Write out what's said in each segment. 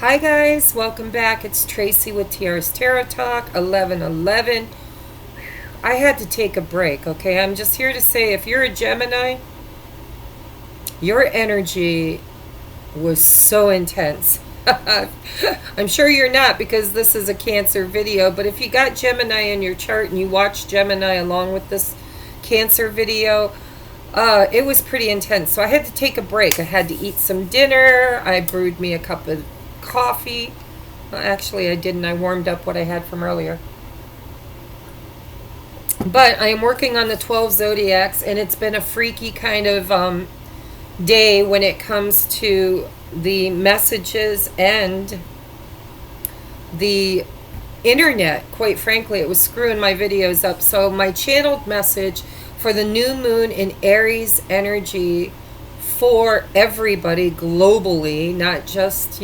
Hi guys, welcome back. It's Tracy with TR's Tarot Talk 1111. I had to take a break, okay? I'm just here to say if you're a Gemini, your energy was so intense. I'm sure you're not because this is a Cancer video, but if you got Gemini in your chart and you watch Gemini along with this Cancer video, it was pretty intense. So I had to take a break. I had to eat some dinner. I brewed me a cup of coffee. Well, actually, I didn't. I warmed up what I had from earlier. But I am working on the 12 zodiacs, and it's been a freaky kind of day when it comes to the messages and the internet. Quite frankly, it was screwing my videos up. So my channeled message for the new moon in Aries energy for everybody globally, not just,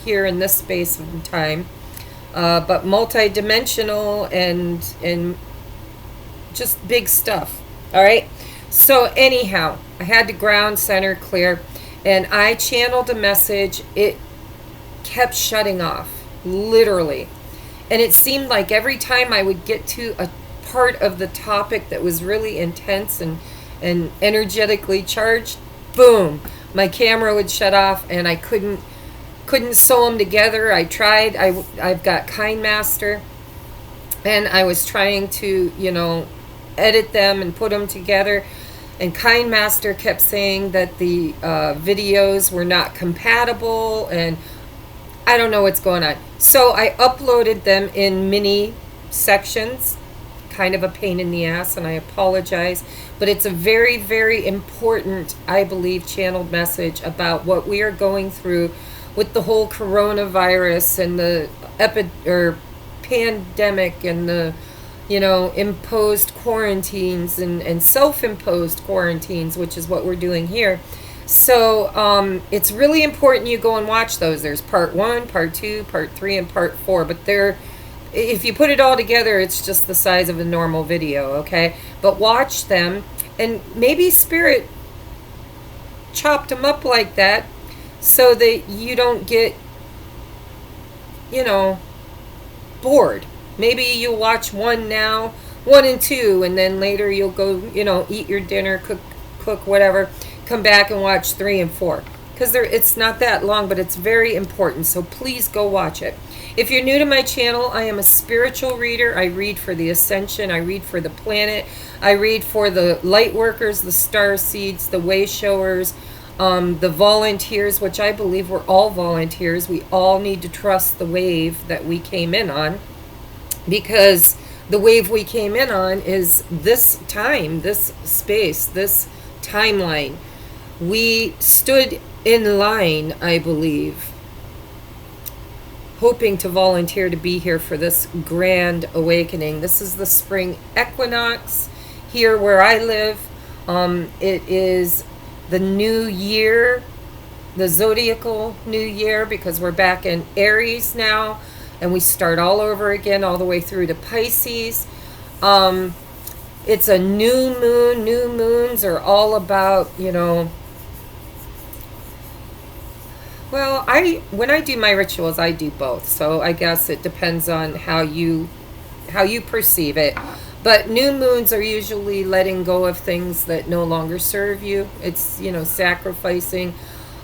here in this space of time, but multi-dimensional and just big stuff. All right. So anyhow, I had to ground center clear, and I channeled a message. It kept shutting off, literally. And it seemed like every time I would get to a part of the topic that was really intense and energetically charged, boom, my camera would shut off and I couldn't sew them together. I tried. I've got KindMaster, and I was trying to, edit them and put them together. And KindMaster kept saying that the videos were not compatible, and I don't know what's going on. So I uploaded them in mini sections. Kind of a pain in the ass, and I apologize. But it's a very, very important, I believe, channeled message about what we are going through with the whole coronavirus and the pandemic and the imposed quarantines and self-imposed quarantines, which is what we're doing here. So it's really important you go and watch those. There's part 1, part 2, part 3, and part 4, but if you put it all together, it's just the size of a normal video, okay? But watch them, and maybe Spirit chopped them up like that so that you don't get, bored. Maybe you'll watch 1 now, 1 and 2, and then later you'll go, eat your dinner, cook whatever, come back and watch 3 and 4. Because it's not that long, but it's very important, so please go watch it. If you're new to my channel, I am a spiritual reader. I read for the ascension. I read for the planet. I read for the light workers, the star seeds, the way showers, the volunteers, which I believe we're all volunteers. We all need to trust the wave that we came in on, because the wave we came in on is this time, this space, this timeline. We stood in line, I believe, hoping to volunteer to be here for this grand awakening. This is the spring equinox here where I live. It is the new year, the zodiacal new year, because we're back in Aries now, and we start all over again, all the way through to Pisces. It's a new moon. New moons are all about, well, when I do my rituals, I do both. So I guess it depends on how you perceive it. But new moons are usually letting go of things that no longer serve you. It's, sacrificing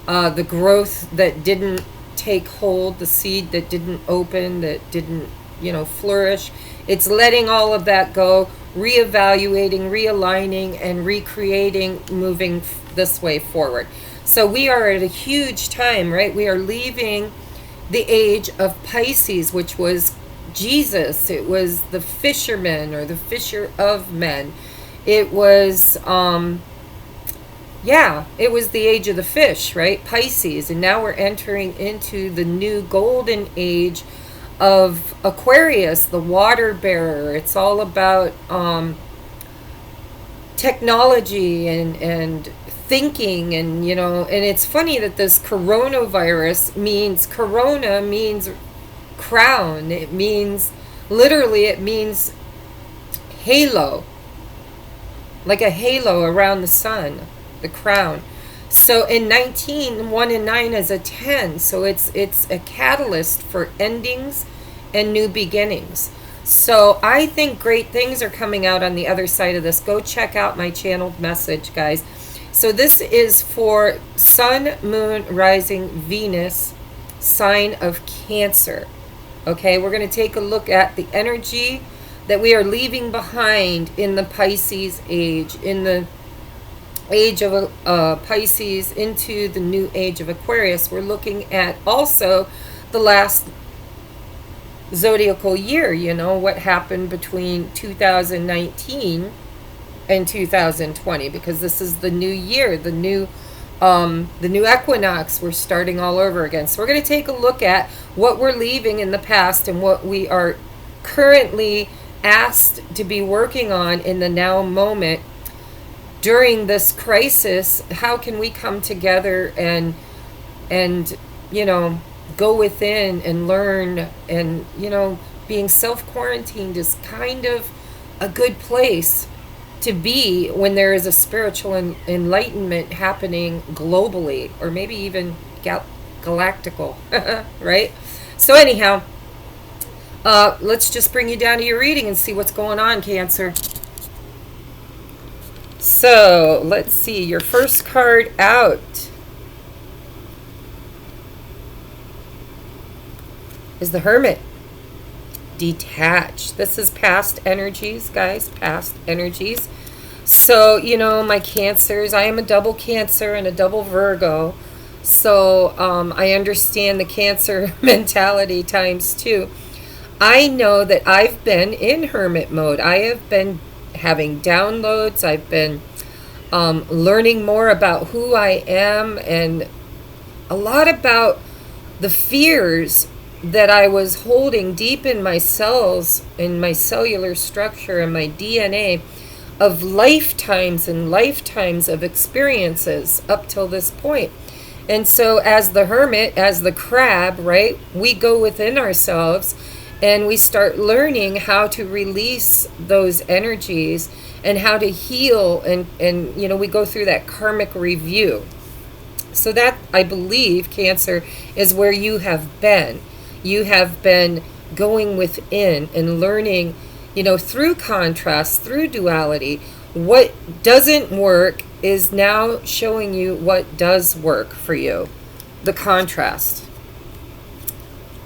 the growth that didn't take hold, the seed that didn't open, that didn't, flourish. It's letting all of that go, reevaluating, realigning, and recreating, moving this way forward. So we are at a huge time, right? We are leaving the age of Pisces, which was Jesus. It was the fisherman, or the fisher of men. It was, it was the age of the fish, right? Pisces. And now we're entering into the new golden age of Aquarius, the water bearer. It's all about technology and thinking, and and it's funny that this coronavirus means, corona means crown. It means, literally, it means halo, like a halo around the sun, the crown. So in 19, 1 and 9 is a 10. So it's a catalyst for endings and new beginnings. So I think great things are coming out on the other side of this. Go check out my channeled message, guys. So this is for Sun, Moon, Rising, Venus, sign of Cancer. Okay, we're going to take a look at the energy that we are leaving behind in the Pisces age, in the age of Pisces into the new age of Aquarius. We're looking at also the last zodiacal year, you know, what happened between 2019 and 2020, because this is the new year, the new equinox. We're starting all over again. So we're going to take a look at what we're leaving in the past and what we are currently asked to be working on in the now moment during this crisis. How can we come together and you know, go within and learn? And you know, being self-quarantined is kind of a good place to be when there is a spiritual enlightenment happening globally, or maybe even galactical, right? So anyhow, let's just bring you down to your reading and see what's going on, Cancer. So let's see, your first card out is the Hermit. Detach. This is past energies, guys, past energies. So, you know, my Cancers, I am a double Cancer and a double Virgo. So I understand the Cancer mentality times two. I know that I've been in hermit mode. I have been having downloads. I've been learning more about who I am and a lot about the fears that I was holding deep in my cells, in my cellular structure and my DNA, of lifetimes and lifetimes of experiences up till this point. And so as the Hermit, as the crab, right, we go within ourselves and we start learning how to release those energies and how to heal, and you know, we go through that karmic review. So that, I believe, Cancer, is where you have been. You have been going within and learning, you know, through contrast, through duality. What doesn't work is now showing you what does work for you. The contrast.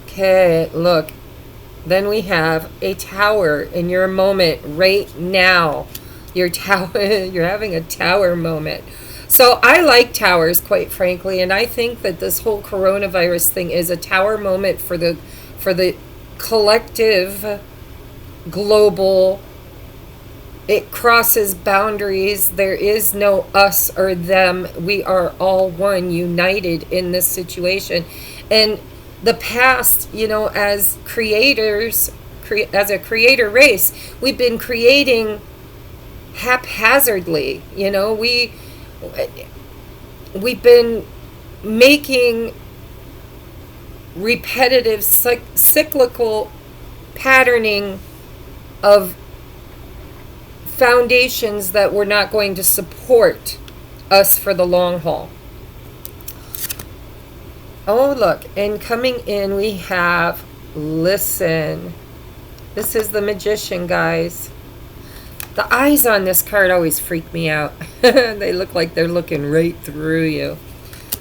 Okay, look. Then we have a tower in your moment right now. Your tower, you're having a tower moment. So I like towers, quite frankly, and I think that this whole coronavirus thing is a tower moment for the collective, global. It crosses boundaries. There is no us or them. We are all one, united in this situation. And the past, you know, as creators, as a creator race, we've been creating haphazardly. You know, we've been making repetitive cyclical patterning of foundations that were not going to support us for the long haul. Oh, look, and coming in we have listen. This is the Magician, guys. The eyes on this card always freak me out. They look like they're looking right through you.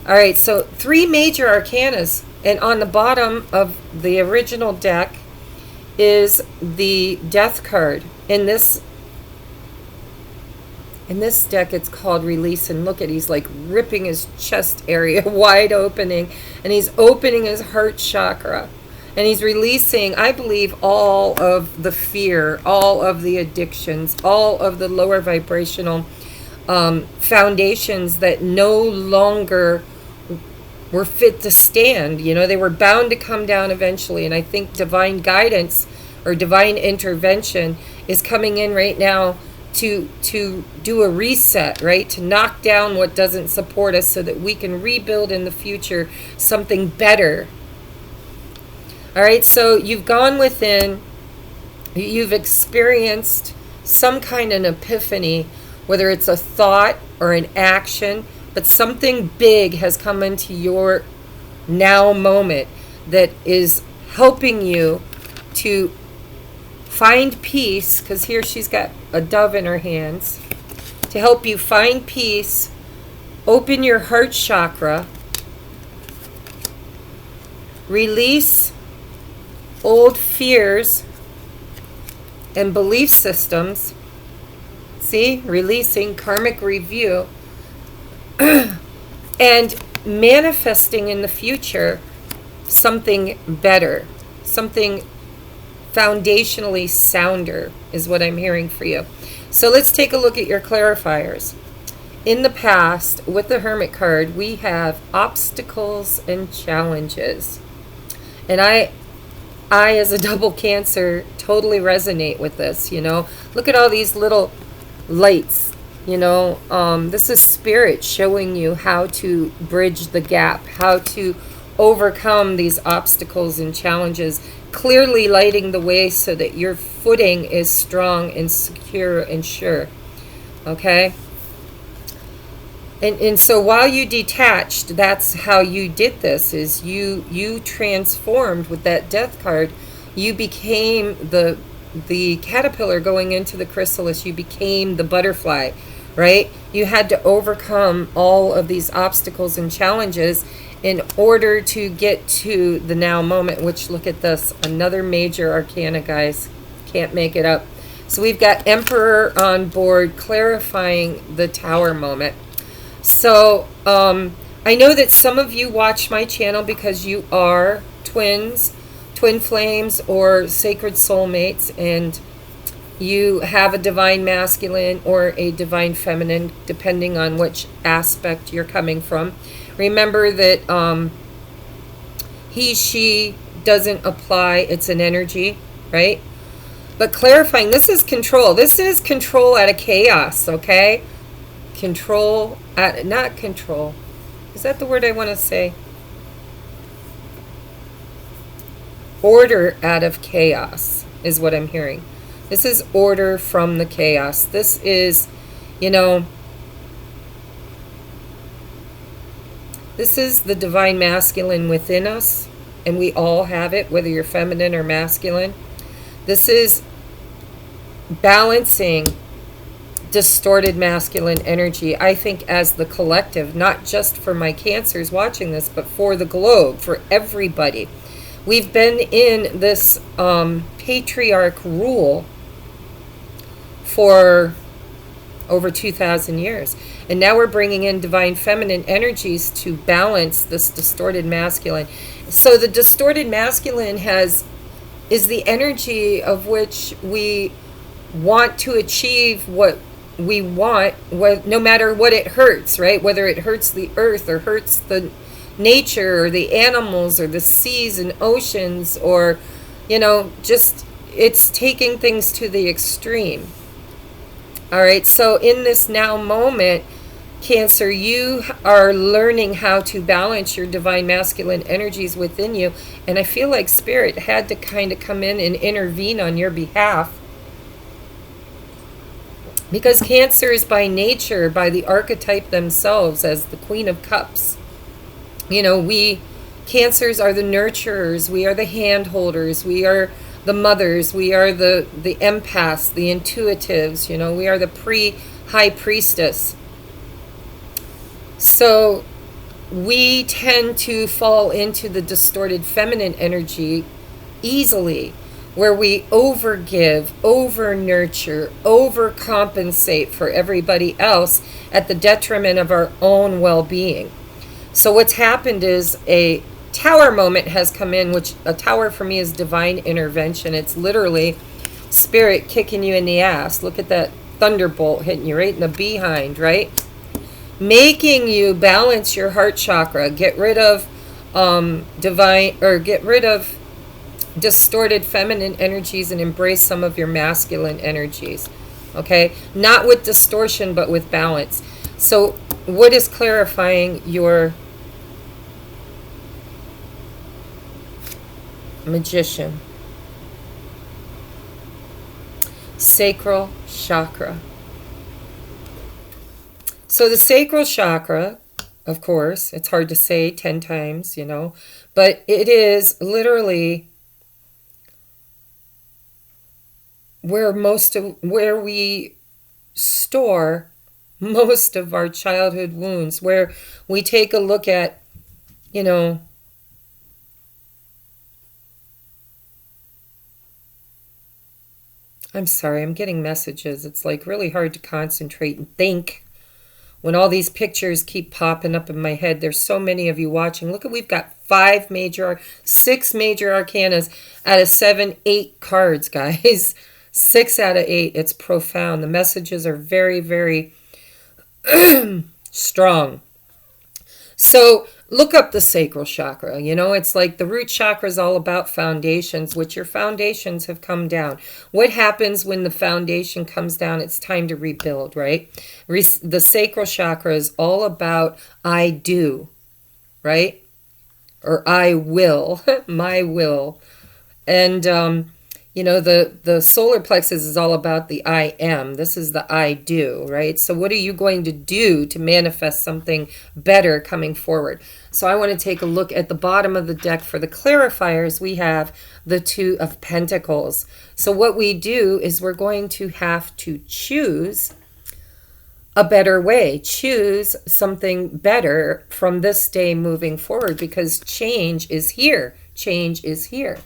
All right, so 3 major arcanas, and on the bottom of the original deck is the Death card. In this deck, it's called Release, and look at, he's like ripping his chest area wide opening, and he's opening his heart chakra. And he's releasing, I believe, all of the fear, all of the addictions, all of the lower vibrational foundations that no longer were fit to stand. You know, they were bound to come down eventually. And I think divine guidance or divine intervention is coming in right now to do a reset, right? To knock down what doesn't support us so that we can rebuild in the future something better. All right, so you've gone within, you've experienced some kind of epiphany, whether it's a thought or an action but something big has come into your now moment that is helping you to find peace, because here she's got a dove in her hands, to help you find peace, open your heart chakra, release old fears and belief systems. See, releasing karmic review and manifesting in the future something better, something foundationally sounder is what I'm hearing for you. So let's take a look at your clarifiers. In the past, with the Hermit card, we have obstacles and challenges. And I as a double Cancer, totally resonate with this, you know. Look at all these little lights, you know. This is spirit showing you how to bridge the gap, how to overcome these obstacles and challenges, clearly lighting the way so that your footing is strong and secure and sure. Okay? And so while you detached, that's how you did this, is you transformed with that death card. You became the caterpillar going into the chrysalis. You became the butterfly, right? You had to overcome all of these obstacles and challenges in order to get to the now moment, which, look at this, another major arcana, guys. Can't make it up. So we've got Emperor on board, clarifying the Tower moment. So I know that some of you watch my channel because you are twins, twin flames, or sacred soulmates, and you have a divine masculine or a divine feminine, depending on which aspect you're coming from. Remember that he, she doesn't apply. It's an energy, right? But clarifying, this is control. This is control out of chaos, okay? Control, not control. Is that the word I want to say? Order out of chaos is what I'm hearing. This is order from the chaos. This is, you know, this is the divine masculine within us, and we all have it, whether you're feminine or masculine. This is balancing distorted masculine energy, I think, as the collective, not just for my Cancers watching this, but for the globe, for everybody. We've been in this patriarch rule for over 2,000 years. And now we're bringing in divine feminine energies to balance this distorted masculine. So the distorted masculine is the energy of which we want to achieve what we want, no matter what it hurts, right? Whether it hurts the earth or hurts the nature or the animals or the seas and oceans, or, you know, just it's taking things to the extreme. All right, so in this now moment, Cancer, you are learning how to balance your divine masculine energies within you, and I feel like Spirit had to kind of come in and intervene on your behalf. Because Cancer is by nature, by the archetype themselves, as the Queen of Cups. You know, we Cancers are the nurturers, we are the hand holders, we are the mothers, we are the empaths, the intuitives, you know, we are the pre-high priestess. So we tend to fall into the distorted feminine energy easily, where we overgive, over-nurture, overcompensate for everybody else at the detriment of our own well-being. So what's happened is a Tower moment has come in, which a Tower for me is divine intervention. It's literally Spirit kicking you in the ass. Look at that thunderbolt hitting you right in the behind, right? Making you balance your heart chakra, get rid of get rid of distorted feminine energies and embrace some of your masculine energies. Okay? Not with distortion, but with balance. So what is clarifying your Magician? Sacral chakra. So the sacral chakra of course. It's hard to say 10 times, you know, but it is literally where we store most of our childhood wounds, where we take a look at, you know, I'm sorry, I'm getting messages. It's like really hard to concentrate and think when all these pictures keep popping up in my head. There's so many of you watching. Look, we've got 6 major arcanas out of 7, 8 cards, guys. 6 out of 8. It's profound. The messages are very, very strong. So look up the sacral chakra. You know, it's like the root chakra is all about foundations, which your foundations have come down. What happens when the foundation comes down? It's time to rebuild, right? The sacral chakra is all about I do, right? Or I will, my will. And, you know, the solar plexus is all about the I am. This is the I do, right? So what are you going to do to manifest something better coming forward? So I want to take a look at the bottom of the deck. For the clarifiers, we have the 2 of Pentacles. So what we do is we're going to have to choose a better way. Choose something better from this day moving forward, because change is here. Change is here,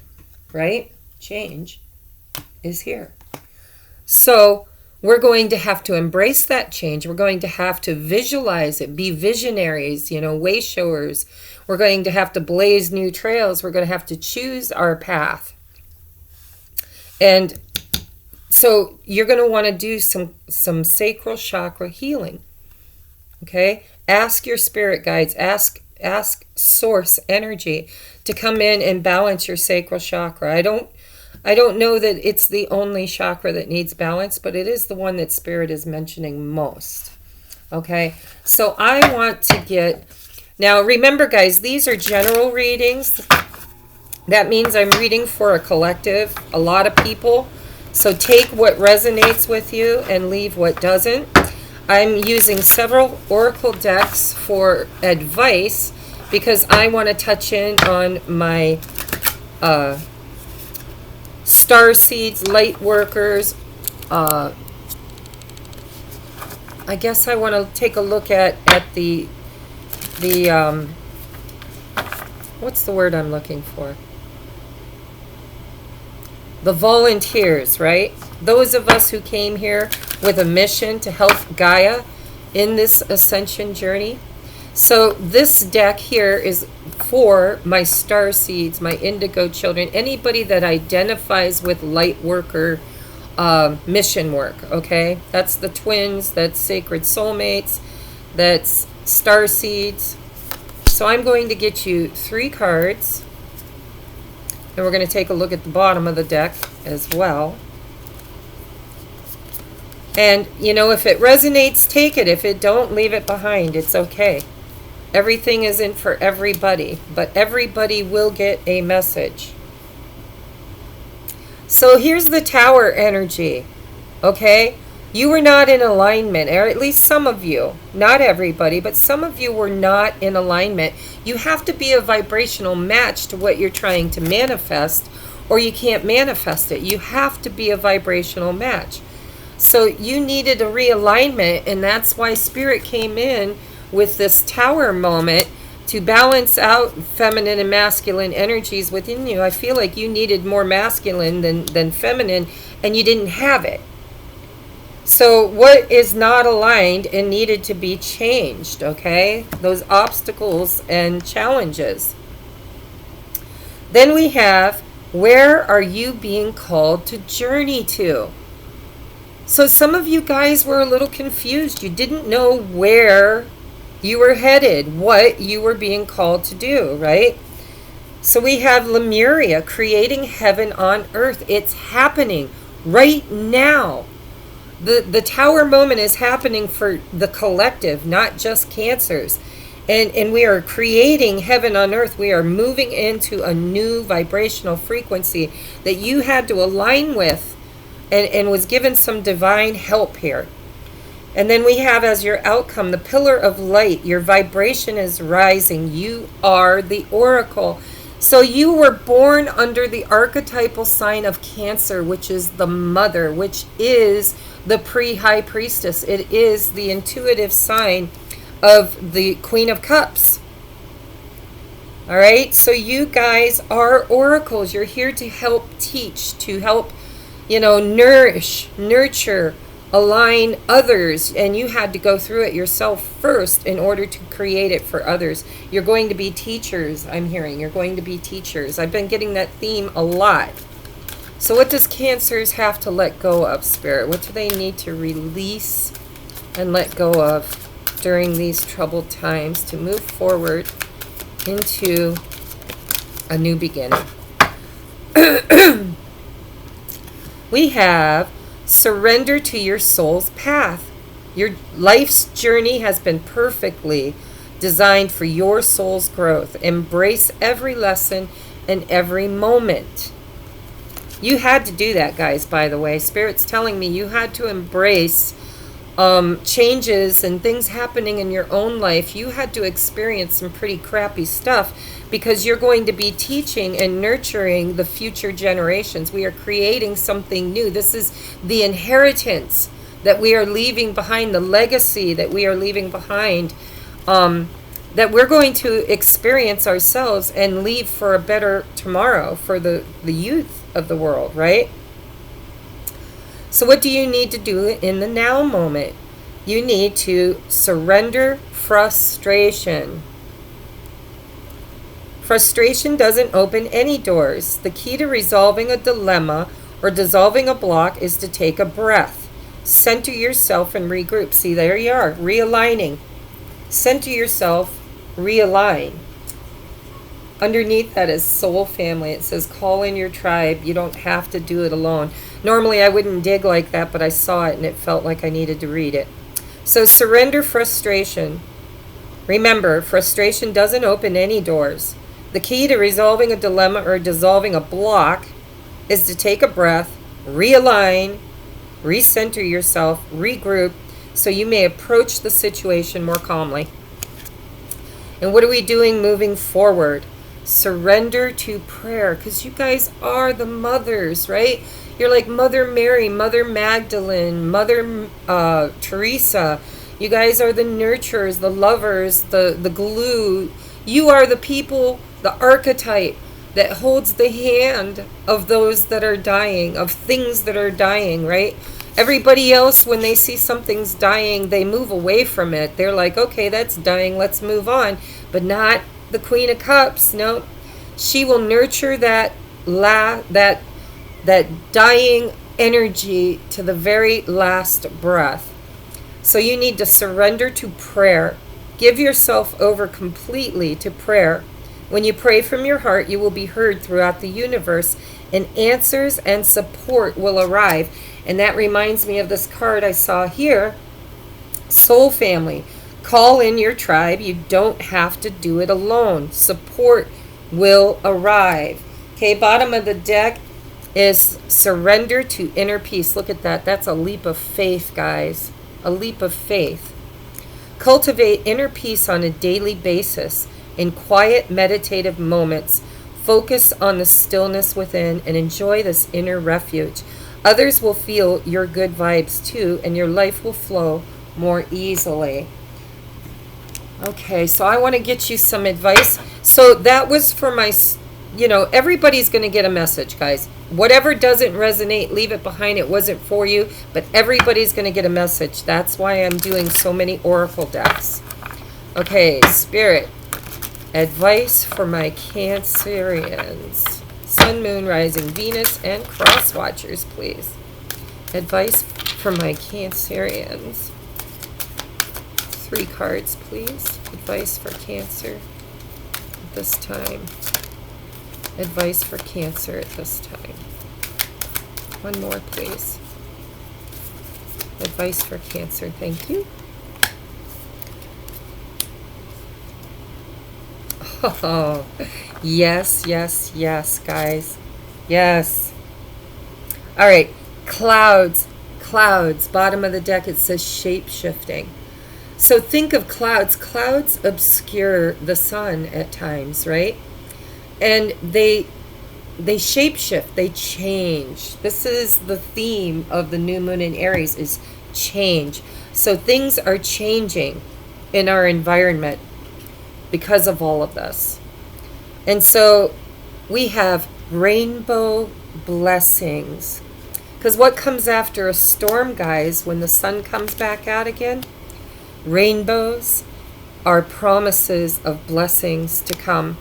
right? Change is here. So we're going to have to embrace that change. We're going to have to visualize it, be visionaries, you know, way showers. We're going to have to blaze new trails. We're going to have to choose our path. And so you're going to want to do some sacral chakra healing. Okay? Ask your spirit guides, ask source energy to come in and balance your sacral chakra. I don't know that it's the only chakra that needs balance, but it is the one that Spirit is mentioning most. Okay, so I want to get... Now, remember, guys, these are general readings. That means I'm reading for a collective, a lot of people. So take what resonates with you and leave what doesn't. I'm using several oracle decks for advice because I want to touch in on my... star seeds, light workers. I guess I want to take a look at the what's the word I'm looking for? The volunteers, right? Those of us who came here with a mission to help Gaia in this ascension journey. So this deck here is for my star seeds, my indigo children, anybody that identifies with light worker mission work, okay? That's the twins, that's sacred soulmates, that's star seeds. So I'm going to get you 3 cards, and we're going to take a look at the bottom of the deck as well. And, you know, if it resonates, take it. If it don't, leave it behind. It's okay. Everything isn't for everybody, but everybody will get a message. So here's the Tower energy, okay? You were not in alignment, or at least some of you. Not everybody, but some of you were not in alignment. You have to be a vibrational match to what you're trying to manifest, or you can't manifest it. You have to be a vibrational match. So you needed a realignment, and that's why Spirit came in with this Tower moment to balance out feminine and masculine energies within you. I feel like you needed more masculine than feminine, and you didn't have it. So what is not aligned and needed to be changed, okay? Those obstacles and challenges. Then we have, where are you being called to journey to? So some of you guys were a little confused. You didn't know where you were headed, what you were being called to do, right? So we have Lemuria, creating heaven on earth. It's happening right now. The Tower moment is happening for the collective, not just Cancers. And we are creating heaven on earth. We are moving into a new vibrational frequency that you had to align with and was given some divine help here. And then we have as your outcome the pillar of light. Your vibration is rising. You are the oracle. So you were born under the archetypal sign of Cancer, which is the mother, which is the pre-high priestess. It is the intuitive sign of the Queen of Cups. All right, so you guys are oracles. You're here to help teach, to help, nourish, nurture, align others. And you had to go through it yourself first in order to create it for others. You're going to be teachers, I'm hearing. You're going to be teachers. I've been getting that theme a lot. So what does Cancers have to let go of, Spirit? What do they need to release and let go of during these troubled times to move forward into a new beginning? We have surrender to your soul's path. Your life's journey has been perfectly designed for your soul's growth. Embrace every lesson and every moment. You had to do that, guys, by the way. Spirit's telling me you had to embrace changes and things happening in your own life. You had to experience some pretty crappy stuff because you're going to be teaching and nurturing the future generations. We are creating something new. This is the inheritance that we are leaving behind, the legacy that we are leaving behind, that we're going to experience ourselves and leave for a better tomorrow for the youth of the world, right? So what do you need to do in the now moment? You need to surrender frustration. Frustration doesn't open any doors. The key to resolving a dilemma or dissolving a block is to take a breath. Center yourself and regroup. See, there you are, realigning. Center yourself, realign. Underneath that is soul family. It says call in your tribe. You don't have to do it alone. Normally I wouldn't dig like that, but I saw it and it felt like I needed to read it. So surrender frustration. Remember, frustration doesn't open any doors. The key to resolving a dilemma or dissolving a block is to take a breath, realign, recenter yourself, regroup, so you may approach the situation more calmly. And what are we doing moving forward? Surrender to prayer, because you guys are the mothers, right? You're like Mother Mary, Mother Magdalene, Mother Teresa. You guys are the nurturers, the lovers, the glue. You are the people, the archetype that holds the hand of those that are dying, of things that are dying, right? Everybody else, when they see something's dying, they move away from it. They're like, okay, that's dying, let's move on. But not the Queen of Cups. No, she will nurture that dying energy to the very last breath. So you need to surrender to prayer. Give yourself over completely to prayer. When you pray from your heart, you will be heard throughout the universe, and answers and support will arrive. And that reminds me of this card I saw here. Soul family. Call in your tribe. You don't have to do it alone. Support will arrive. Okay, bottom of the deck is surrender to inner peace. Look at that. That's a leap of faith, guys. A leap of faith. Cultivate inner peace on a daily basis. In quiet, meditative moments, focus on the stillness within and enjoy this inner refuge. Others will feel your good vibes too, and your life will flow more easily. Okay, so I want to get you some advice. So that was for my, everybody's going to get a message, guys. Whatever doesn't resonate, leave it behind. It wasn't for you, but everybody's going to get a message. That's why I'm doing so many oracle decks. Okay, Spirit, advice for my Cancerians. Sun, Moon, Rising, Venus, and Cross Watchers, please. Advice for my Cancerians. 3 cards, please. Advice for Cancer at this time. Advice for Cancer at this time. 1 more, please. Advice for Cancer. Thank you. Oh, yes, yes, yes, guys. Yes. All right. Clouds. Clouds, bottom of the deck, it says shape-shifting. So think of clouds. Clouds obscure the sun at times, right? And they shapeshift, they change. This is the theme of the new moon in Aries, is change. So things are changing in our environment because of all of this. And so we have rainbow blessings. Because what comes after a storm, guys, when the sun comes back out again? Rainbows are promises of blessings to come.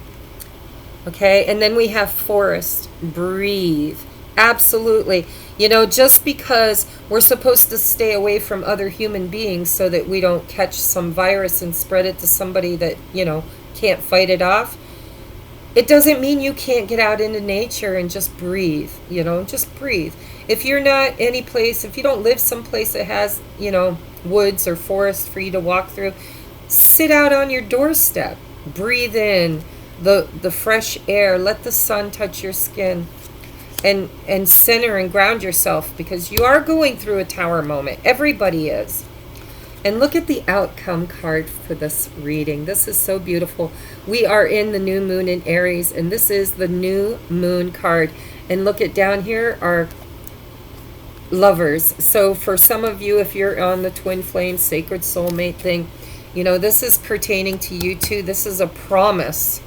Okay, and then we have forest. Breathe. Absolutely. You know, just because we're supposed to stay away from other human beings so that we don't catch some virus and spread it to somebody that, you know, can't fight it off, it doesn't mean you can't get out into nature and just breathe, you know, just breathe. If you're not any place, if you don't live someplace that has, you know, woods or forest for you to walk through, sit out on your doorstep. Breathe in the fresh air. Let the sun touch your skin. And center and ground yourself, because you are going through a tower moment. Everybody is. And look at the outcome card for this reading. This is so beautiful. We are in the new moon in Aries, and this is the new moon card. And look at down here are lovers. So for some of you, if you're on the twin flame sacred soulmate thing, you know, this is pertaining to you too. This is a promise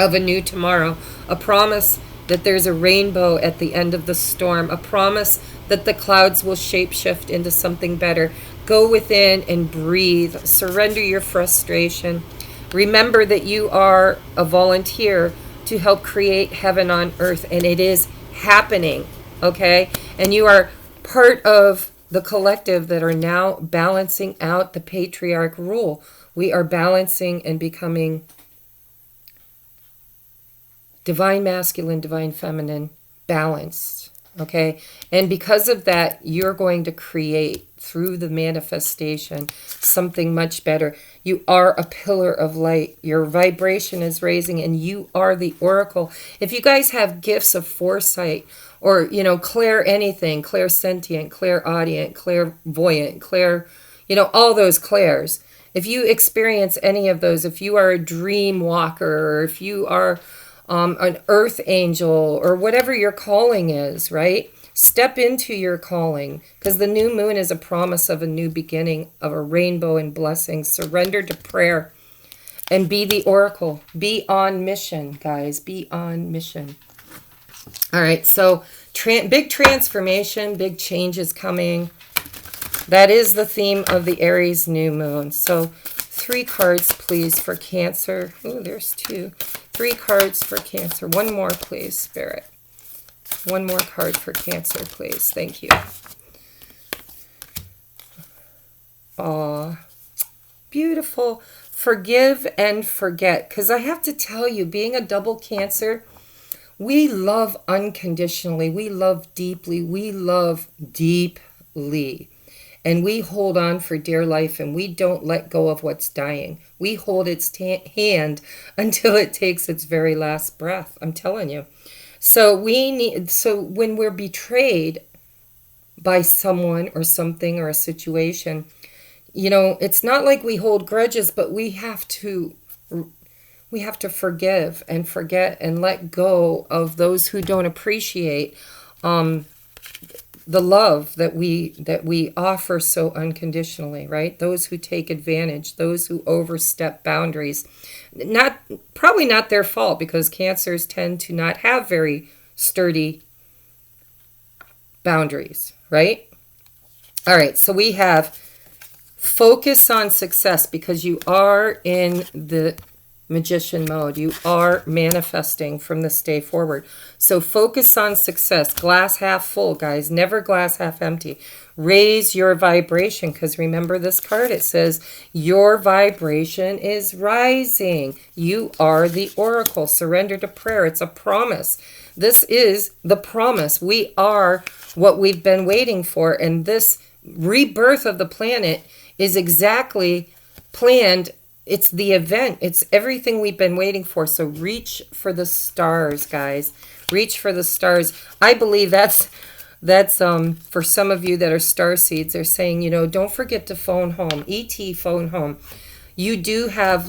of a new tomorrow, a promise that there's a rainbow at the end of the storm, a promise that the clouds will shapeshift into something better. Go within and breathe. Surrender your frustration. Remember that you are a volunteer to help create heaven on earth, and it is happening, okay? And you are part of the collective that are now balancing out the patriarch rule. We are balancing and becoming divine masculine, divine feminine, balanced, okay? And because of that, you're going to create, through the manifestation, something much better. You are a pillar of light. Your vibration is raising, and you are the oracle. If you guys have gifts of foresight, or, you know, clair anything, clairsentient, clairaudient, clairvoyant, clair, you know, all those clairs. If you experience any of those, if you are a dream walker, or if you are an earth angel, or whatever your calling is, right? Step into your calling, because the new moon is a promise of a new beginning, of a rainbow and blessings. Surrender to prayer and be the oracle. Be on mission, guys. Be on mission. All right, so big transformation, big changes coming. That is the theme of the Aries new moon. So 3 cards, please, for Cancer. Oh, there's 2. 3 cards for Cancer. One more, please, Spirit. One more card for Cancer, please. Thank you. Aw, beautiful. Forgive and forget. Because I have to tell you, being a double Cancer, we love unconditionally. We love deeply. We love deeply. And we hold on for dear life, and we don't let go of what's dying. We hold its hand until it takes its very last breath. I'm telling you. So when we're betrayed by someone or something or a situation, you know, it's not like we hold grudges, but we have to forgive and forget and let go of those who don't appreciate the love that we offer so unconditionally, right? Those who take advantage, those who overstep boundaries. Probably not their fault, because Cancers tend to not have very sturdy boundaries, right? All right, so we have focus on success, because you are in the magician mode. You are manifesting from this day forward. So focus on success. Glass half full, guys. Never glass half empty. Raise your vibration, because remember this card. It says your vibration is rising. You are the oracle. Surrender to prayer. It's a promise. This is the promise. We are what we've been waiting for. And this rebirth of the planet is exactly planned. It's the event. It's everything we've been waiting for. So reach for the stars, guys. Reach for the stars. I believe that's That's for some of you that are star seeds. They're saying, you know, don't forget to phone home. ET, phone home. You do have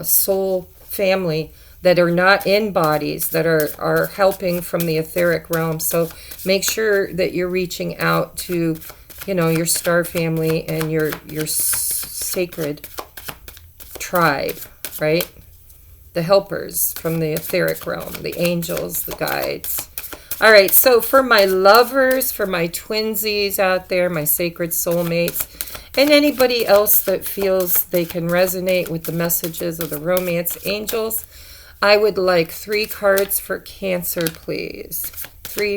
soul family that are not in bodies, that are helping from the etheric realm. So make sure that you're reaching out to, you know, your star family and your sacred tribe, right? The helpers from the etheric realm, the angels, the guides. All right, so for my lovers, for my twinsies out there, my sacred soulmates, and anybody else that feels they can resonate with the messages of the romance angels, I would like 3 cards for Cancer, please.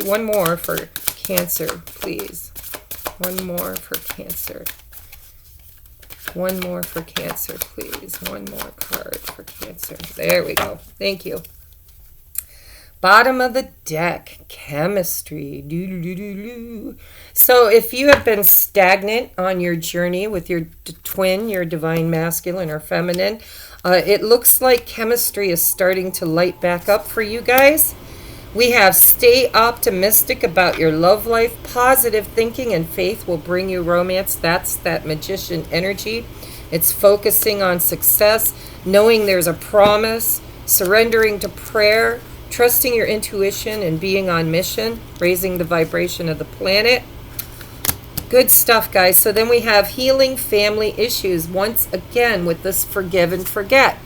One more for Cancer, please. One more for Cancer. One more for Cancer, please. One more card for Cancer. There we go. Thank you. Bottom of the deck, chemistry. So if you have been stagnant on your journey with your twin, your divine masculine or feminine, it looks like chemistry is starting to light back up for you guys. We have stay optimistic about your love life. Positive thinking and faith will bring you romance. That's that magician energy. It's focusing on success, knowing there's a promise, surrendering to prayer, trusting your intuition and being on mission, raising the vibration of the planet. Good stuff, guys. So then we have healing family issues. Once again, with this forgive and forget.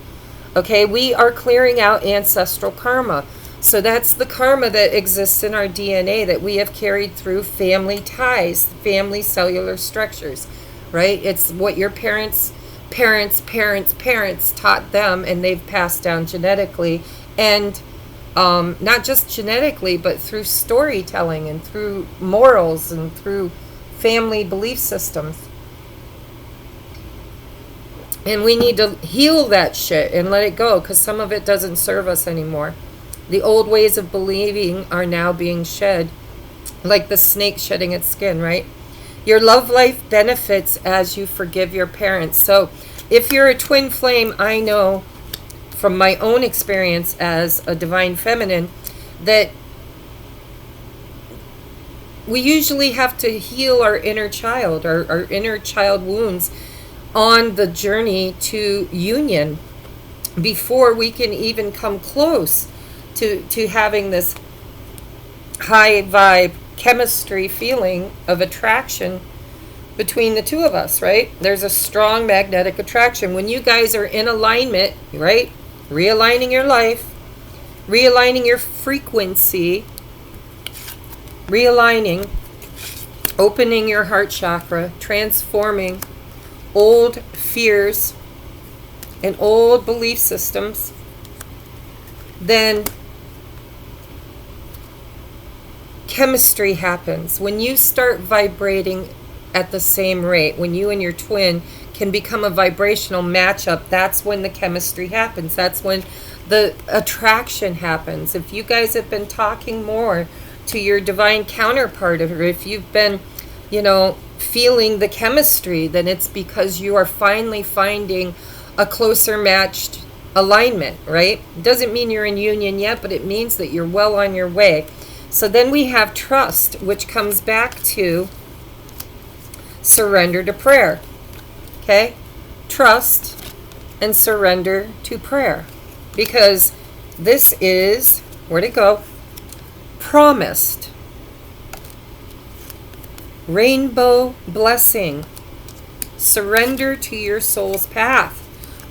Okay, we are clearing out ancestral karma. So that's the karma that exists in our DNA that we have carried through family ties, family cellular structures, right? It's what your parents taught them, and they've passed down genetically. And not just genetically, but through storytelling and through morals and through family belief systems. And we need to heal that shit and let it go, because some of it doesn't serve us anymore. The old ways of believing are now being shed, like the snake shedding its skin, right? Your love life benefits as you forgive your parents. So if you're a twin flame, I know from my own experience as a divine feminine that we usually have to heal our inner child, our inner child wounds on the journey to union before we can even come close to having this high vibe chemistry feeling of attraction between the two of us, right? There's a strong magnetic attraction. When you guys are in alignment, right? Realigning your life, realigning your frequency, realigning, opening your heart chakra, transforming old fears and old belief systems, then chemistry happens. When you start vibrating at the same rate, when you and your twin can become a vibrational matchup, that's when the chemistry happens. That's when the attraction happens. If you guys have been talking more to your divine counterpart, or if you've been, feeling the chemistry, then it's because you are finally finding a closer matched alignment, right? It doesn't mean you're in union yet, but it means that you're well on your way. So then we have trust, which comes back to surrender to prayer. Okay? Trust and surrender to prayer. Because this is, where'd it go? Promised. Rainbow blessing. Surrender to your soul's path.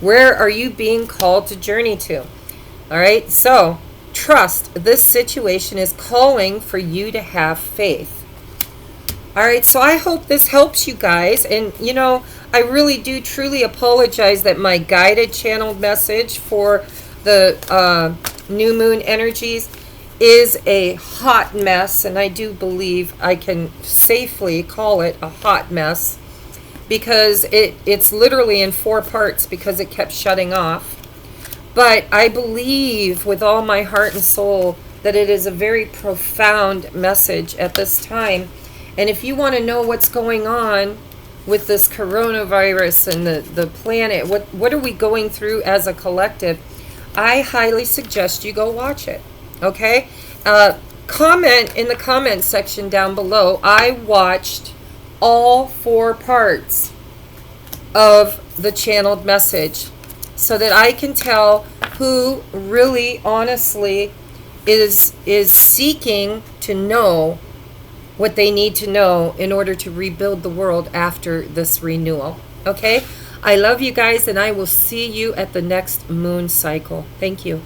Where are you being called to journey to? All right, so trust. This situation is calling for you to have faith. All right, so I hope this helps you guys. And, I really do truly apologize that my guided channeled message for the new moon energies is a hot mess. And I do believe I can safely call it a hot mess, because it's literally in 4 parts because it kept shutting off. But I believe with all my heart and soul that it is a very profound message at this time. And if you want to know what's going on with this coronavirus and the planet, what are we going through as a collective, I highly suggest you go watch it. Okay? comment in the comment section down below. I watched all 4 parts of the channeled message so that I can tell who really honestly is seeking to know what they need to know in order to rebuild the world after this renewal. Okay? I love you guys, and I will see you at the next moon cycle. Thank you.